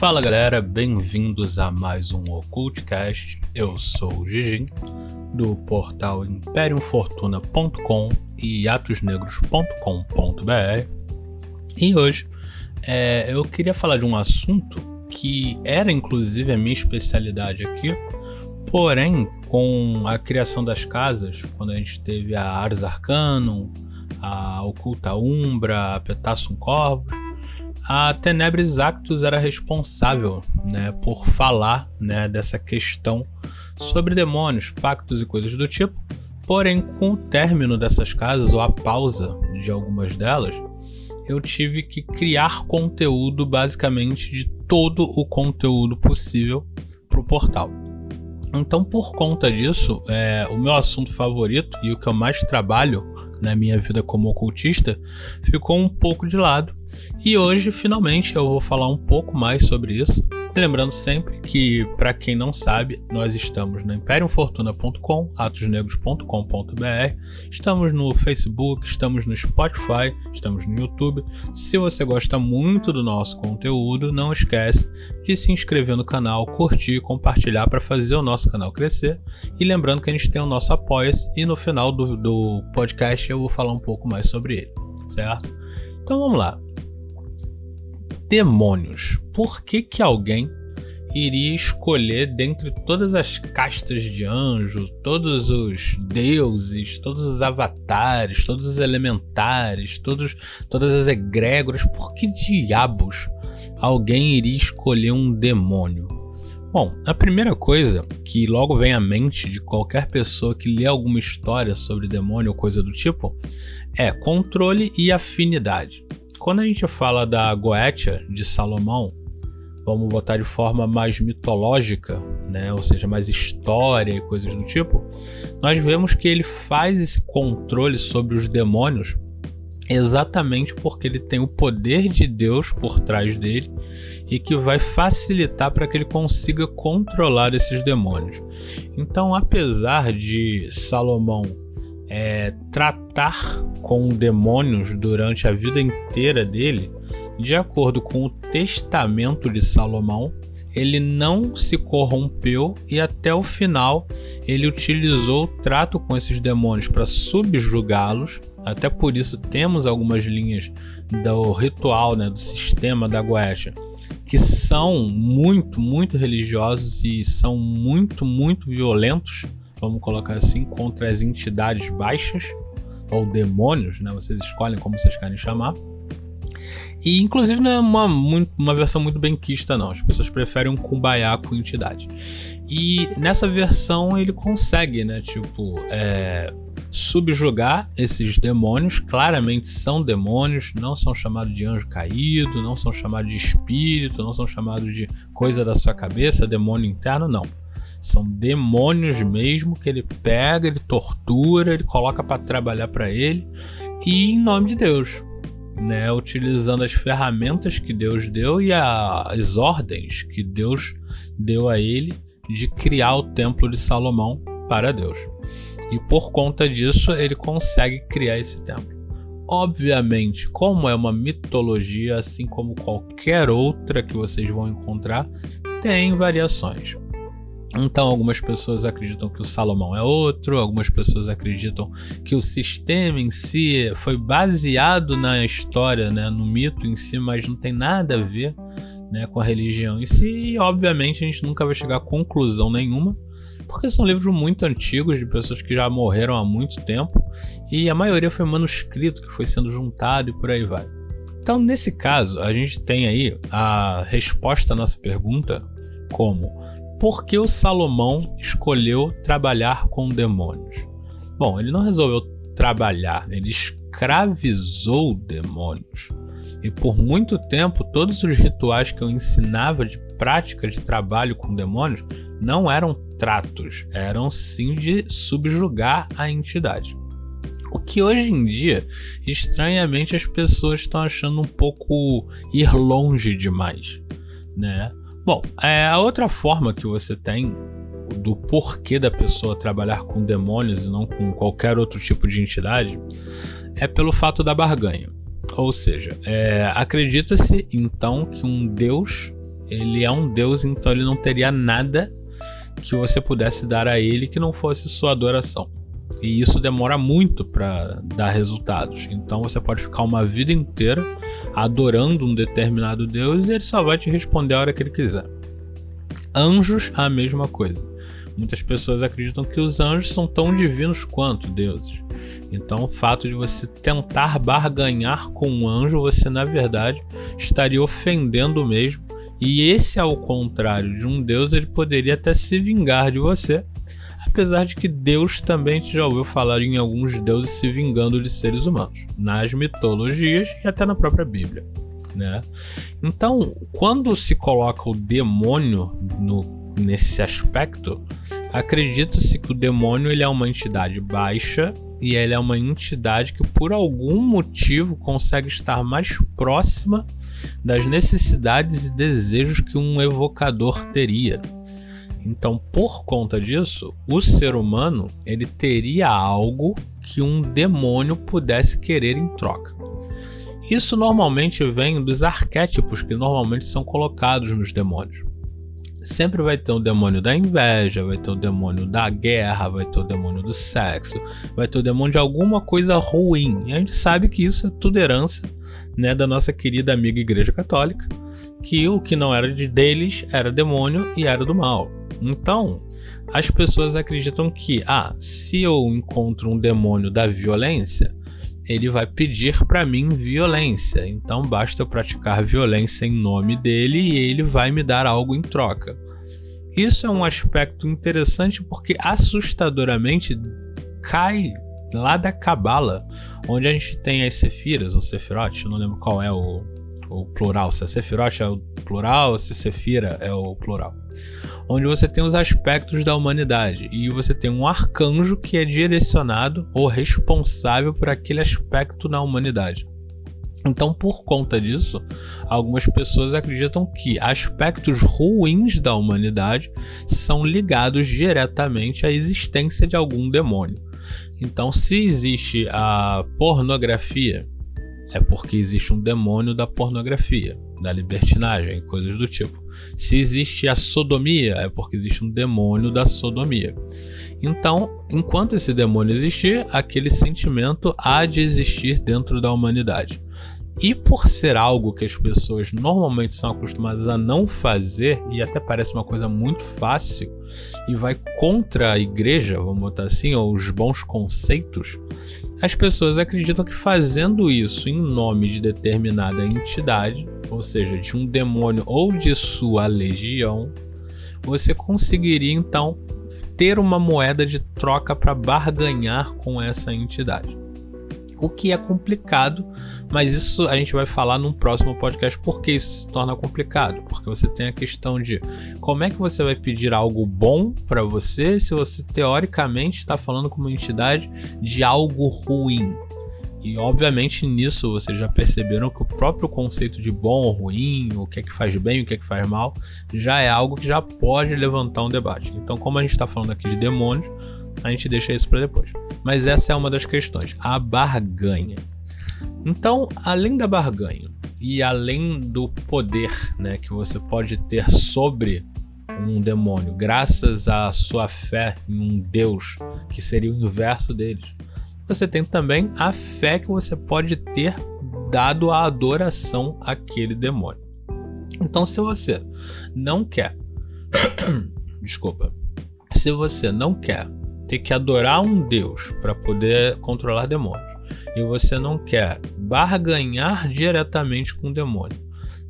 Fala galera, bem-vindos a mais um Occultcast. Eu sou o Gigi, do portal imperiumfortuna.com e atosnegros.com.br. E hoje eu queria falar de um assunto que era inclusive a minha especialidade aqui, porém com a criação das casas, quando a gente teve a Ars Arcanum, a Occulta Umbra, a Petassum Corvus, a Tenebris Actus era responsável, por falar, dessa questão sobre demônios, pactos e coisas do tipo. Porém, com o término dessas casas, ou a pausa de algumas delas, eu tive que criar conteúdo basicamente de todo o conteúdo possível para o portal. Então, por conta disso, o meu assunto favorito e o que eu mais trabalho na minha vida como ocultista ficou um pouco de lado. E hoje, finalmente, eu vou falar um pouco mais sobre isso. Lembrando sempre que, para quem não sabe, nós estamos no imperiumfortuna.com, atosnegros.com.br, estamos no Facebook, estamos no Spotify, estamos no YouTube. Se você gosta muito do nosso conteúdo, não esquece de se inscrever no canal, curtir e compartilhar para fazer o nosso canal crescer. E lembrando que a gente tem o nosso Apoia-se e no final do podcast eu vou falar um pouco mais sobre ele, certo? Então vamos lá. Demônios. Por que alguém iria escolher dentre todas as castas de anjos, todos os deuses, todos os avatares, todos os elementares, todas as egrégoras, por que diabos alguém iria escolher um demônio? Bom, a primeira coisa que logo vem à mente de qualquer pessoa que lê alguma história sobre demônio ou coisa do tipo é controle e afinidade. Quando a gente fala da Goetia de Salomão, vamos botar de forma mais mitológica, ou seja, mais história e coisas do tipo, nós vemos que ele faz esse controle sobre os demônios exatamente porque ele tem o poder de Deus por trás dele e que vai facilitar para que ele consiga controlar esses demônios. Então, apesar de Salomão tratar com demônios durante a vida inteira dele, de acordo com o testamento de Salomão, ele não se corrompeu e até o final ele utilizou o trato com esses demônios para subjugá-los. Até por isso temos algumas linhas do ritual, do sistema da Goetia, que são muito, muito religiosos e são muito, muito violentos, vamos colocar assim, contra as entidades baixas, ou demônios, vocês escolhem como vocês querem chamar. E inclusive não é uma versão muito benquista não, as pessoas preferem um kumbaya com entidade. E nessa versão ele consegue, subjugar esses demônios. Claramente são demônios, não são chamados de anjo caído, não são chamados de espírito, não são chamados de coisa da sua cabeça, demônio interno, não. São demônios mesmo que ele pega, ele tortura, ele coloca para trabalhar para ele e em nome de Deus, utilizando as ferramentas que Deus deu e as ordens que Deus deu a ele de criar o templo de Salomão para Deus. E por conta disso ele consegue criar esse templo. Obviamente, como é uma mitologia, assim como qualquer outra que vocês vão encontrar, tem variações. Então algumas pessoas acreditam que o Salomão é outro, algumas pessoas acreditam que o sistema em si foi baseado na história, no mito em si, mas não tem nada a ver com a religião em si. E obviamente a gente nunca vai chegar a conclusão nenhuma, porque são livros muito antigos de pessoas que já morreram há muito tempo e a maioria foi manuscrito que foi sendo juntado e por aí vai. Então nesse caso a gente tem aí a resposta à nossa pergunta como: por que o Salomão escolheu trabalhar com demônios? Bom, ele não resolveu trabalhar, ele escravizou demônios. E por muito tempo, todos os rituais que eu ensinava de prática de trabalho com demônios não eram tratos, eram sim de subjugar a entidade. O que hoje em dia, estranhamente, as pessoas estão achando um pouco ir longe demais, Bom, a outra forma que você tem do porquê da pessoa trabalhar com demônios e não com qualquer outro tipo de entidade é pelo fato da barganha. Ou seja, acredita-se então que um deus ele é um deus, então ele não teria nada que você pudesse dar a ele que não fosse sua adoração. E isso demora muito para dar resultados. Então você pode ficar uma vida inteira adorando um determinado deus e ele só vai te responder a hora que ele quiser. Anjos, a mesma coisa. Muitas pessoas acreditam que os anjos são tão divinos quanto deuses. Então o fato de você tentar barganhar com um anjo, você na verdade estaria ofendendo mesmo. E esse, ao contrário de um deus, ele poderia até se vingar de você. Apesar de que Deus também já ouviu falar em alguns deuses se vingando de seres humanos, nas mitologias e até na própria Bíblia, né? Então, quando se coloca o demônio nesse aspecto, acredita-se que o demônio ele é uma entidade baixa e ele é uma entidade que por algum motivo consegue estar mais próxima das necessidades e desejos que um evocador teria. Então, por conta disso, o ser humano ele teria algo que um demônio pudesse querer em troca. Isso normalmente vem dos arquétipos que normalmente são colocados nos demônios. Sempre vai ter o demônio da inveja, vai ter o demônio da guerra, vai ter o demônio do sexo, vai ter o demônio de alguma coisa ruim. E a gente sabe que isso é tudo herança, né, da nossa querida amiga Igreja Católica, que o que não era deles era demônio e era do mal. Então, as pessoas acreditam que, se eu encontro um demônio da violência, ele vai pedir para mim violência. Então, basta eu praticar violência em nome dele e ele vai me dar algo em troca. Isso é um aspecto interessante porque assustadoramente cai lá da Cabala, onde a gente tem as Sefiras, ou Sefirot, eu não lembro qual é o plural, se é Sefirot é o plural, se Sefira é o plural. Onde você tem os aspectos da humanidade e você tem um arcanjo que é direcionado ou responsável por aquele aspecto na humanidade. Então, por conta disso, algumas pessoas acreditam que aspectos ruins da humanidade são ligados diretamente à existência de algum demônio. Então, se existe a pornografia, é porque existe um demônio da pornografia, da libertinagem, coisas do tipo. Se existe a sodomia, é porque existe um demônio da sodomia. Então, enquanto esse demônio existir, aquele sentimento há de existir dentro da humanidade. E por ser algo que as pessoas normalmente são acostumadas a não fazer, e até parece uma coisa muito fácil, e vai contra a igreja, vamos botar assim, ou os bons conceitos, as pessoas acreditam que fazendo isso em nome de determinada entidade, ou seja, de um demônio ou de sua legião, você conseguiria então ter uma moeda de troca para barganhar com essa entidade. O que é complicado, mas isso a gente vai falar num próximo podcast porque isso se torna complicado, porque você tem a questão de como é que você vai pedir algo bom para você se você teoricamente está falando com uma entidade de algo ruim. E obviamente nisso vocês já perceberam que o próprio conceito de bom ou ruim, o que é que faz bem, o que é que faz mal, já é algo que já pode levantar um debate. Então, como a gente está falando aqui de demônios, a gente deixa isso para depois. Mas essa é uma das questões, a barganha. Então, além da barganha e além do poder, né, que você pode ter sobre um demônio, graças à sua fé em um Deus que seria o inverso deles, você tem também a fé que você pode ter dado a adoração àquele demônio. Então, se você não quer se você não quer ter que adorar um Deus para poder controlar demônios e você não quer barganhar diretamente com o demônio,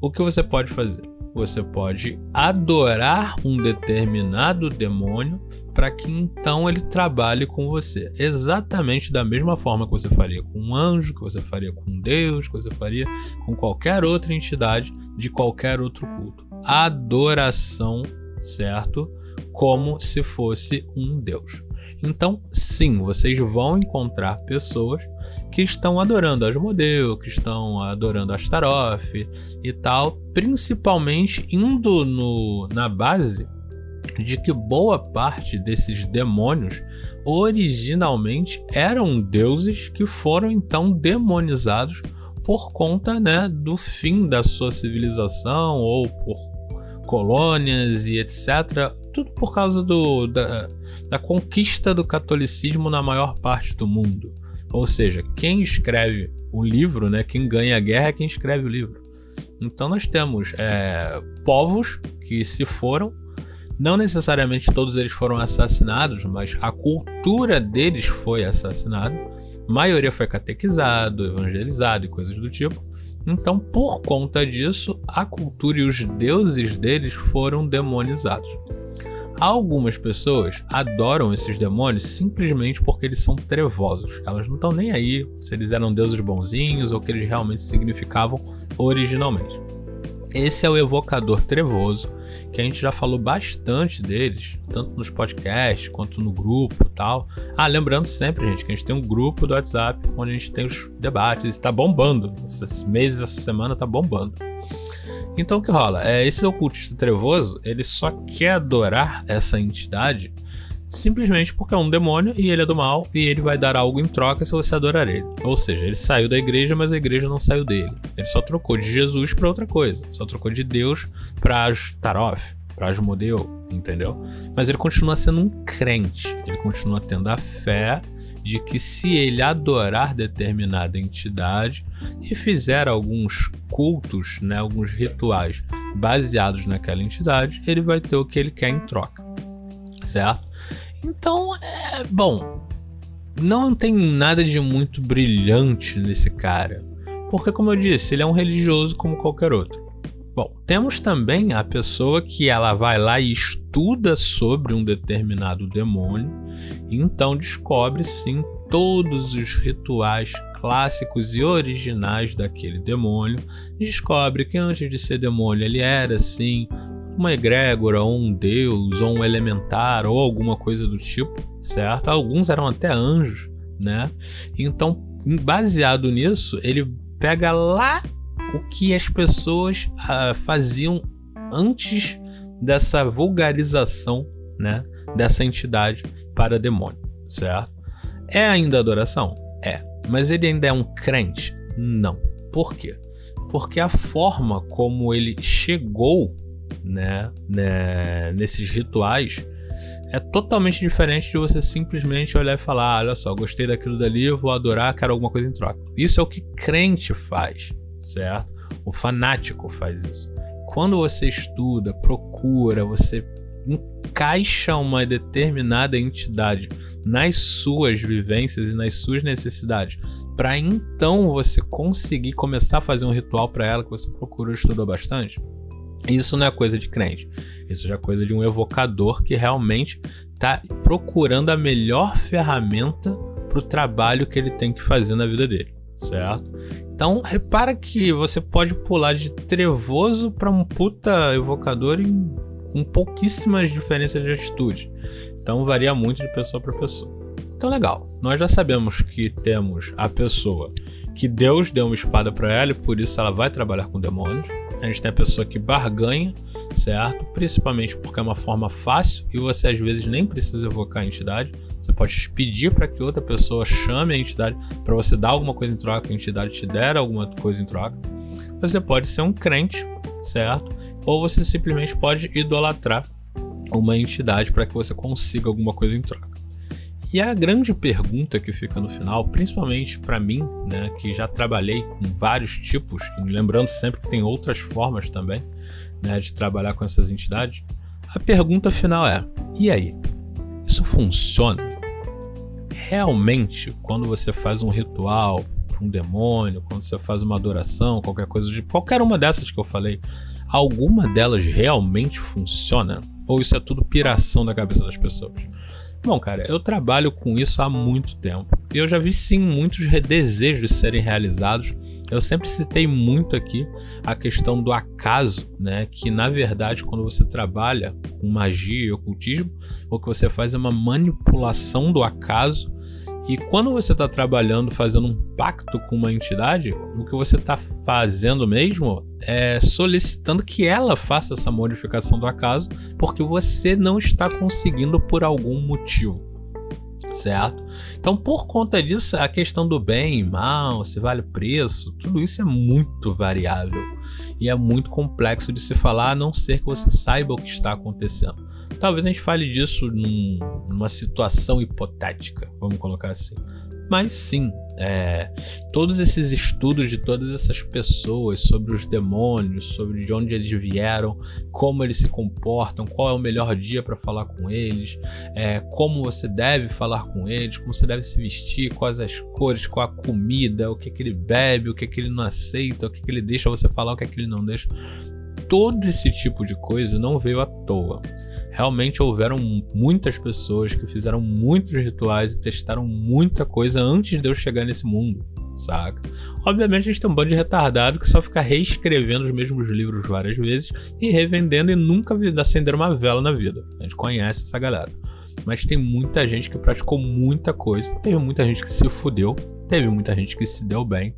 o que você pode fazer? Você pode adorar um determinado demônio para que então ele trabalhe com você, exatamente da mesma forma que você faria com um anjo, que você faria com um Deus, que você faria com qualquer outra entidade de qualquer outro culto. Adoração, certo? Como se fosse um Deus. Então, sim, vocês vão encontrar pessoas que estão adorando Asmodeu, que estão adorando Astaroth e tal, principalmente indo na base de que boa parte desses demônios originalmente eram deuses que foram então demonizados por conta, né, do fim da sua civilização ou por colônias e etc. Tudo por causa da conquista do catolicismo na maior parte do mundo. Ou seja, quem escreve o livro, né, quem ganha a guerra é quem escreve o livro. Então nós temos povos que se foram, não necessariamente todos eles foram assassinados, mas a cultura deles foi assassinada, a maioria foi catequizado, evangelizado e coisas do tipo. Então, por conta disso, a cultura e os deuses deles foram demonizados. Algumas pessoas adoram esses demônios simplesmente porque eles são trevosos. Elas não estão nem aí se eles eram deuses bonzinhos ou o que eles realmente significavam originalmente. Esse é o evocador trevoso, que a gente já falou bastante deles, tanto nos podcasts quanto no grupo e tal. Lembrando sempre, gente, que a gente tem um grupo do WhatsApp onde a gente tem os debates e tá bombando. Esses meses, essa semana tá bombando. Então o que rola? Esse ocultista trevoso, ele só quer adorar essa entidade simplesmente porque é um demônio e ele é do mal e ele vai dar algo em troca se você adorar ele. Ou seja, ele saiu da igreja, mas a igreja não saiu dele. Ele só trocou de Jesus para outra coisa. Só trocou de Deus para Ashtaroth, para Asmodeu, entendeu? Mas ele continua sendo um crente. Ele continua tendo a fé de que se ele adorar determinada entidade e fizer alguns cultos, né, alguns rituais baseados naquela entidade, ele vai ter o que ele quer em troca, certo? Então, bom, não tem nada de muito brilhante nesse cara, porque, como eu disse, ele é um religioso como qualquer outro. Bom, temos também a pessoa que ela vai lá e estuda sobre um determinado demônio e então descobre sim todos os rituais clássicos e originais daquele demônio. Descobre que antes de ser demônio ele era sim uma egrégora, ou um deus, ou um elementar, ou alguma coisa do tipo, certo? Alguns eram até anjos, né? Então, baseado nisso, ele pega lá o que as pessoas faziam antes dessa vulgarização, né, dessa entidade para demônio, certo? É ainda adoração? É. Mas ele ainda é um crente? Não. Por quê? Porque a forma como ele chegou, né, nesses rituais é totalmente diferente de você simplesmente olhar e falar: olha só, gostei daquilo dali, eu vou adorar, quero alguma coisa em troca. Isso é o que crente faz, certo? O fanático faz isso. Quando você estuda, procura, você encaixa uma determinada entidade nas suas vivências e nas suas necessidades, para então você conseguir começar a fazer um ritual para ela que você procurou e estudou bastante. Isso não é coisa de crente, isso já é coisa de um evocador que realmente está procurando a melhor ferramenta para o trabalho que ele tem que fazer na vida dele, certo? Então repara que você pode pular de trevoso para um puta evocador com pouquíssimas diferenças de atitude. Então varia muito de pessoa para pessoa. Então legal, nós já sabemos que temos a pessoa que Deus deu uma espada para ela e por isso ela vai trabalhar com demônios. A gente tem a pessoa que barganha, certo? Principalmente porque é uma forma fácil e você às vezes nem precisa evocar a entidade. Você pode pedir para que outra pessoa chame a entidade para você dar alguma coisa em troca, a entidade te der alguma coisa em troca. Você pode ser um crente, certo? Ou você simplesmente pode idolatrar uma entidade para que você consiga alguma coisa em troca. E a grande pergunta que fica no final, principalmente para mim, né, que já trabalhei com vários tipos, e lembrando sempre que tem outras formas também, né, de trabalhar com essas entidades, a pergunta final é: e aí? Isso funciona? Realmente, quando você faz um ritual para um demônio, quando você faz uma adoração, qualquer uma dessas que eu falei, alguma delas realmente funciona? Ou isso é tudo piração da cabeça das pessoas? Bom, cara, eu trabalho com isso há muito tempo e eu já vi sim muitos desejos serem realizados. Eu sempre citei muito aqui a questão do acaso, né? Que na verdade, quando você trabalha com magia e ocultismo, o que você faz é uma manipulação do acaso. E quando você está trabalhando, fazendo um pacto com uma entidade, o que você está fazendo mesmo é solicitando que ela faça essa modificação do acaso, porque você não está conseguindo por algum motivo, certo? Então, por conta disso, a questão do bem e mal, se vale o preço, tudo isso é muito variável e é muito complexo de se falar, a não ser que você saiba o que está acontecendo. Talvez a gente fale disso numa situação hipotética, vamos colocar assim. Mas sim, todos esses estudos de todas essas pessoas sobre os demônios, sobre de onde eles vieram, como eles se comportam, qual é o melhor dia para falar com eles, como você deve falar com eles, como você deve se vestir, quais as cores, qual a comida, o que é que ele bebe, o que é que ele não aceita, o que é que ele deixa você falar, o que é que ele não deixa. Todo esse tipo de coisa não veio à toa. Realmente houveram muitas pessoas que fizeram muitos rituais e testaram muita coisa antes de eu chegar nesse mundo, saca? Obviamente a gente tem um bando de retardado que só fica reescrevendo os mesmos livros várias vezes e revendendo e nunca acenderam uma vela na vida. A gente conhece essa galera. Mas tem muita gente que praticou muita coisa. Teve muita gente que se fudeu. Teve muita gente que se deu bem.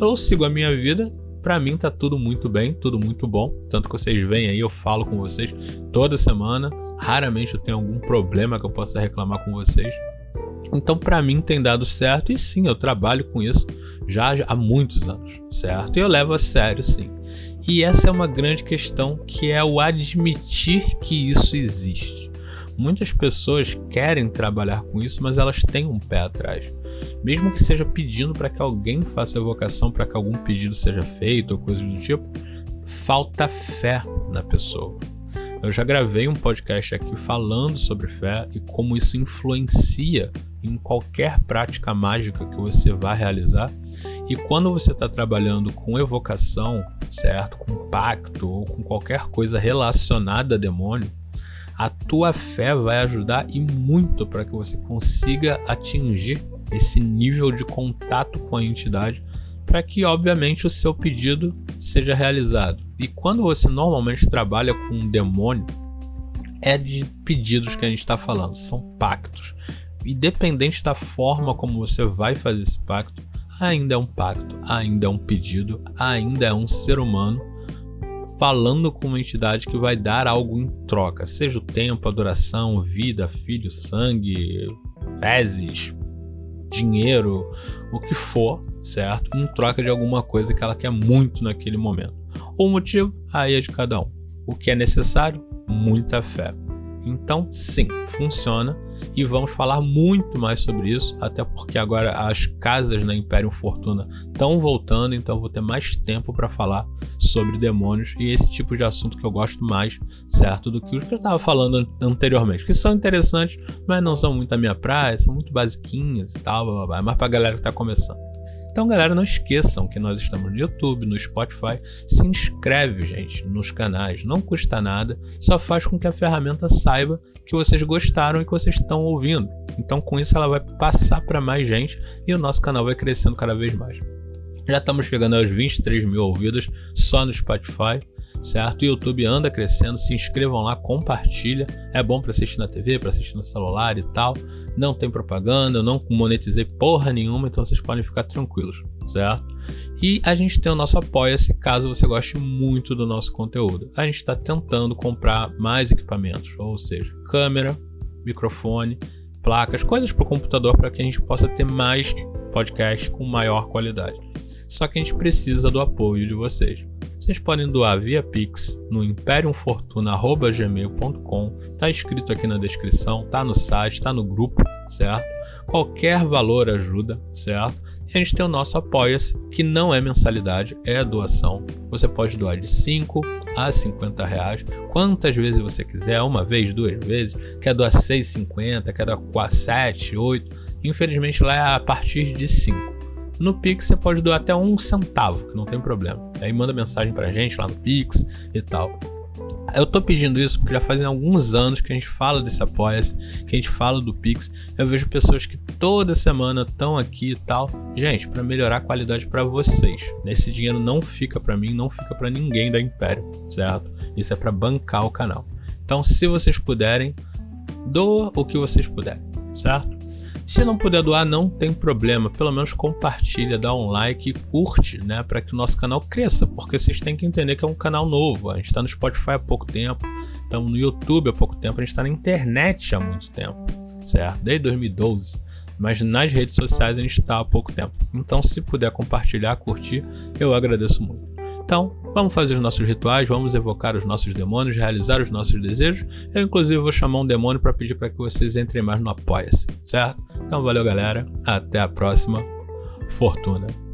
Eu sigo a minha vida. Pra mim tá tudo muito bem, tudo muito bom. Tanto que vocês veem aí, eu falo com vocês toda semana. Raramente eu tenho algum problema que eu possa reclamar com vocês. Então pra mim tem dado certo. E sim, eu trabalho com isso já há muitos anos, certo? E eu levo a sério, sim. E essa é uma grande questão, que é o admitir que isso existe. Muitas pessoas querem trabalhar com isso, mas elas têm um pé atrás. Mesmo que seja pedindo para que alguém faça evocação, para que algum pedido seja feito ou coisa do tipo, falta fé na pessoa. Eu já gravei um podcast aqui falando sobre fé e como isso influencia em qualquer prática mágica que você vá realizar. E quando você está trabalhando com evocação, certo? Com pacto ou com qualquer coisa relacionada a demônio, a tua fé vai ajudar e muito para que você consiga atingir esse nível de contato com a entidade, para que obviamente o seu pedido seja realizado. E quando você normalmente trabalha com um demônio, é de pedidos que a gente está falando, são pactos. Independente da forma como você vai fazer esse pacto, ainda é um pacto, ainda é um pedido, ainda é um ser humano falando com uma entidade que vai dar algo em troca, seja o tempo, adoração, vida, filho, sangue, fezes, dinheiro, o que for, certo? Em troca de alguma coisa que ela quer muito naquele momento. O motivo, aí é de cada um. O que é necessário? Muita fé. Então, sim, funciona e vamos falar muito mais sobre isso, até porque agora as casas na Imperium Fortuna estão voltando, então eu vou ter mais tempo para falar sobre demônios e esse tipo de assunto que eu gosto mais, certo, do que os que eu estava falando anteriormente, que são interessantes, mas não são muito a minha praia, são muito basiquinhas e tal, blá, blá, blá, mas para a galera que está começando. Então, galera, não esqueçam que nós estamos no YouTube, no Spotify. Se inscreve, gente, nos canais. Não custa nada. Só faz com que a ferramenta saiba que vocês gostaram e que vocês estão ouvindo. Então, com isso, ela vai passar para mais gente e o nosso canal vai crescendo cada vez mais. Já estamos chegando aos 23 mil ouvidas só no Spotify, certo? O YouTube anda crescendo, se inscrevam lá, compartilha. É bom para assistir na TV, para assistir no celular e tal. Não tem propaganda, eu não monetizei porra nenhuma, então vocês podem ficar tranquilos, certo? E a gente tem o nosso Apoia-se, caso você goste muito do nosso conteúdo. A gente está tentando comprar mais equipamentos, ou seja, câmera, microfone, placas, coisas para o computador para que a gente possa ter mais podcast com maior qualidade. Só que a gente precisa do apoio de vocês. Vocês podem doar via Pix no imperiumfortuna@gmail.com. Tá escrito aqui na descrição, tá no site, tá no grupo, certo? Qualquer valor ajuda, certo? E a gente tem o nosso Apoia-se, que não é mensalidade, é doação. Você pode doar de 5 a 50 reais, quantas vezes você quiser, uma vez, duas vezes, quer doar 6,50, quer doar 7, 8. Infelizmente lá é a partir de 5. No Pix você pode doar até 1 centavo, que não tem problema. Aí manda mensagem pra gente lá no Pix e tal. Eu tô pedindo isso porque já fazem alguns anos que a gente fala desse Apoia-se, que a gente fala do Pix. Eu vejo pessoas que toda semana estão aqui e tal. Gente, pra melhorar a qualidade pra vocês. Esse dinheiro não fica pra mim, não fica pra ninguém da Império, certo? Isso é pra bancar o canal. Então, se vocês puderem, doa o que vocês puderem, certo? Se não puder doar, não tem problema, pelo menos compartilha, dá um like e curte, né, para que o nosso canal cresça, porque vocês têm que entender que é um canal novo. A gente está no Spotify há pouco tempo, estamos no YouTube há pouco tempo, a gente está na internet há muito tempo, certo? Desde 2012. Mas nas redes sociais a gente está há pouco tempo. Então, se puder compartilhar, curtir, eu agradeço muito. Então, vamos fazer os nossos rituais, vamos evocar os nossos demônios, realizar os nossos desejos. Eu, inclusive, vou chamar um demônio para pedir para que vocês entrem mais no Apoia-se, certo? Então, valeu, galera. Até a próxima. Fortuna.